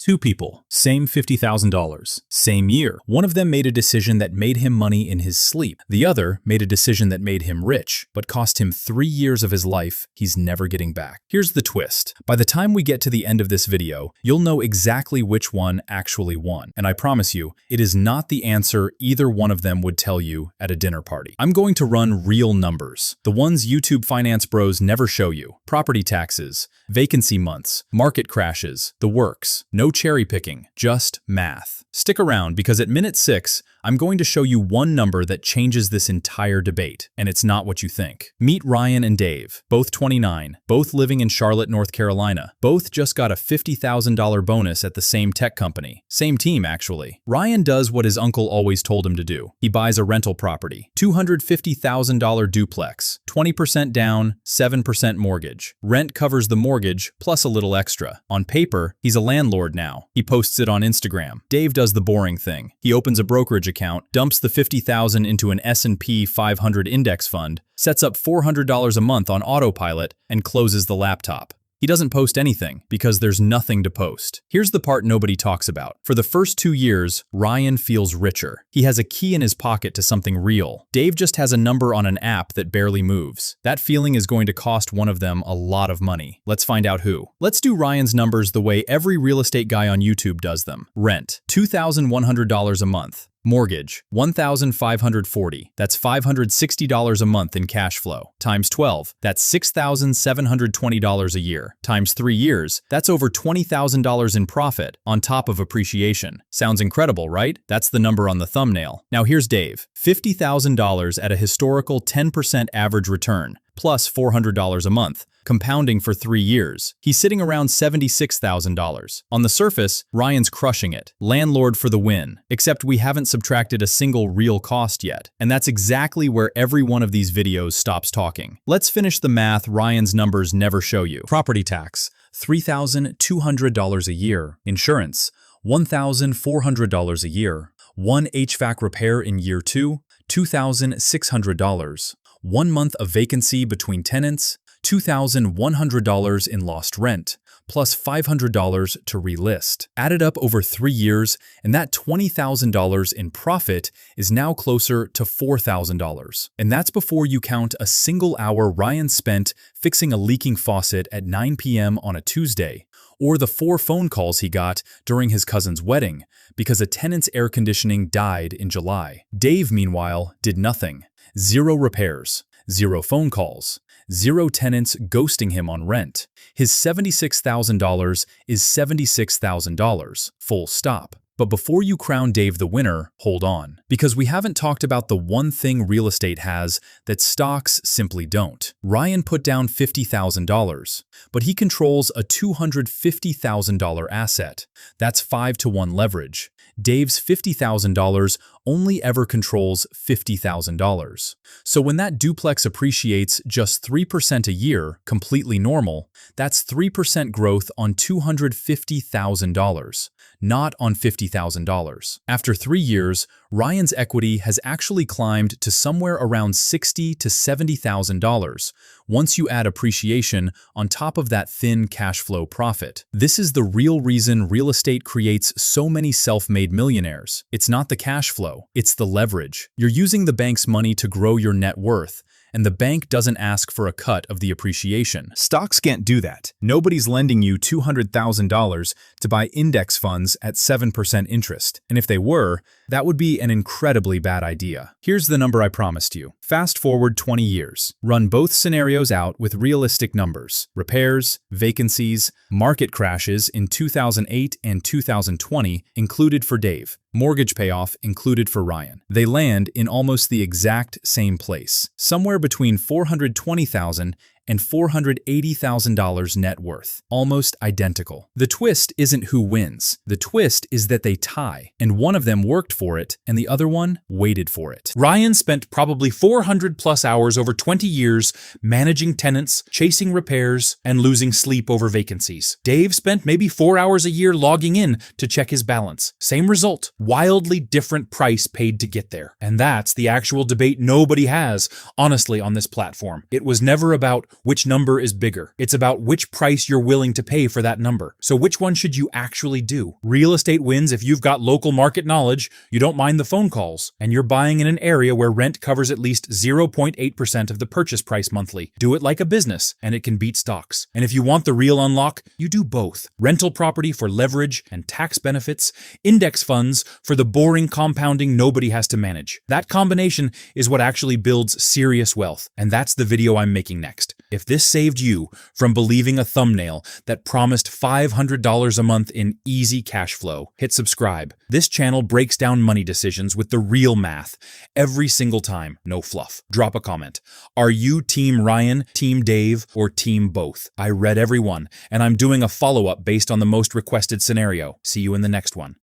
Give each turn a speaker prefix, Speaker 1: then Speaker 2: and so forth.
Speaker 1: Two people, same $50,000, same year. One of them made a decision that made him money in his sleep. The other made a decision that made him rich, but cost him 3 years of his life he's never getting back. Here's the twist. By the time we get to the end of this video, you'll know exactly which one actually won. And I promise you, it is not the answer either one of them would tell you at a dinner party. I'm going to run real numbers, the ones YouTube finance bros never show you. Property taxes, vacancy months, market crashes, the works. No cherry picking, just math. Stick around because at minute 6, I'm going to show you one number that changes this entire debate, and it's not what you think. Meet Ryan and Dave, both 29, both living in Charlotte, North Carolina. Both just got a $50,000 bonus at the same tech company. Same team, actually. Ryan does what his uncle always told him to do. He buys a rental property, $250,000 duplex, 20% down, 7% mortgage. Rent covers the mortgage, plus a little extra. On paper, he's a landlord now. He posts it on Instagram. Dave does the boring thing. He opens a brokerage account, dumps the $50,000 into an S&P 500 index fund, sets up $400 a month on autopilot, and closes the laptop. He doesn't post anything because there's nothing to post. Here's the part nobody talks about. For the first 2 years, Ryan feels richer. He has a key in his pocket to something real. Dave just has a number on an app that barely moves. That feeling is going to cost one of them a lot of money. Let's find out who. Let's do Ryan's numbers the way every real estate guy on YouTube does them. Rent, $2,100 a month. Mortgage, $1,540. That's $560 a month in cash flow. Times 12, that's $6,720 a year. Times 3 years, that's over $20,000 in profit on top of appreciation. Sounds incredible, right? That's the number on the thumbnail. Now here's Dave. $50,000 at a historical 10% average return, plus $400 a month, compounding for 3 years. He's sitting around $76,000. On the surface, Ryan's crushing it. Landlord for the win. Except we haven't subtracted a single real cost yet. And that's exactly where every one of these videos stops talking. Let's finish the math Ryan's numbers never show you. Property tax, $3,200 a year. Insurance, $1,400 a year. One HVAC repair in year 2, $2,600. 1 month of vacancy between tenants, $2,100 in lost rent, plus $500 to relist. Added up over 3 years, and that $20,000 in profit is now closer to $4,000. And that's before you count a single hour Ryan spent fixing a leaking faucet at 9 p.m. on a Tuesday, or the 4 phone calls he got during his cousin's wedding because a tenant's air conditioning died in July. Dave, meanwhile, did nothing. 0 repairs, 0 phone calls, 0 tenants ghosting him on rent. His $76,000 is $76,000, full stop. But before you crown Dave the winner, hold on. Because we haven't talked about the one thing real estate has that stocks simply don't. Ryan put down $50,000, but he controls a $250,000 asset. That's 5-to-1 leverage. Dave's $50,000 only ever controls $50,000. So when that duplex appreciates just 3% a year, completely normal, that's 3% growth on $250,000, not on $50,000. After 3 years, Ryan's equity has actually climbed to somewhere around $60,000 to $70,000 once you add appreciation on top of that thin cash flow profit. This is the real reason real estate creates so many self-made millionaires. It's not the cash flow, it's the leverage. You're using the bank's money to grow your net worth, and the bank doesn't ask for a cut of the appreciation. Stocks can't do that. Nobody's lending you $200,000 to buy index funds at 7% interest. And if they were, that would be an incredibly bad idea. Here's the number I promised you. Fast forward 20 years. Run both scenarios out with realistic numbers. Repairs, vacancies, market crashes in 2008 and 2020 included for Dave. Mortgage payoff included for Ryan. They land in almost the exact same place, somewhere between $420,000 and $480,000 net worth, almost identical. The twist isn't who wins. The twist is that they tie, and one of them worked for it, and the other one waited for it. Ryan spent probably 400 plus hours over 20 years managing tenants, chasing repairs, and losing sleep over vacancies. Dave spent maybe 4 hours a year logging in to check his balance. Same result, wildly different price paid to get there. And that's the actual debate nobody has, honestly, on this platform. It was never about which number is bigger. It's about which price you're willing to pay for that number. So which one should you actually do? Real estate wins if you've got local market knowledge, you don't mind the phone calls, and you're buying in an area where rent covers at least 0.8% of the purchase price monthly. Do it like a business, and it can beat stocks. And if you want the real unlock, you do both. Rental property for leverage and tax benefits, index funds for the boring compounding nobody has to manage. That combination is what actually builds serious wealth, and that's the video I'm making next. If this saved you from believing a thumbnail that promised $500 a month in easy cash flow, hit subscribe. This channel breaks down money decisions with the real math every single time, no fluff. Drop a comment. Are you Team Ryan, Team Dave, or Team both? I read every one, and I'm doing a follow-up based on the most requested scenario. See you in the next one.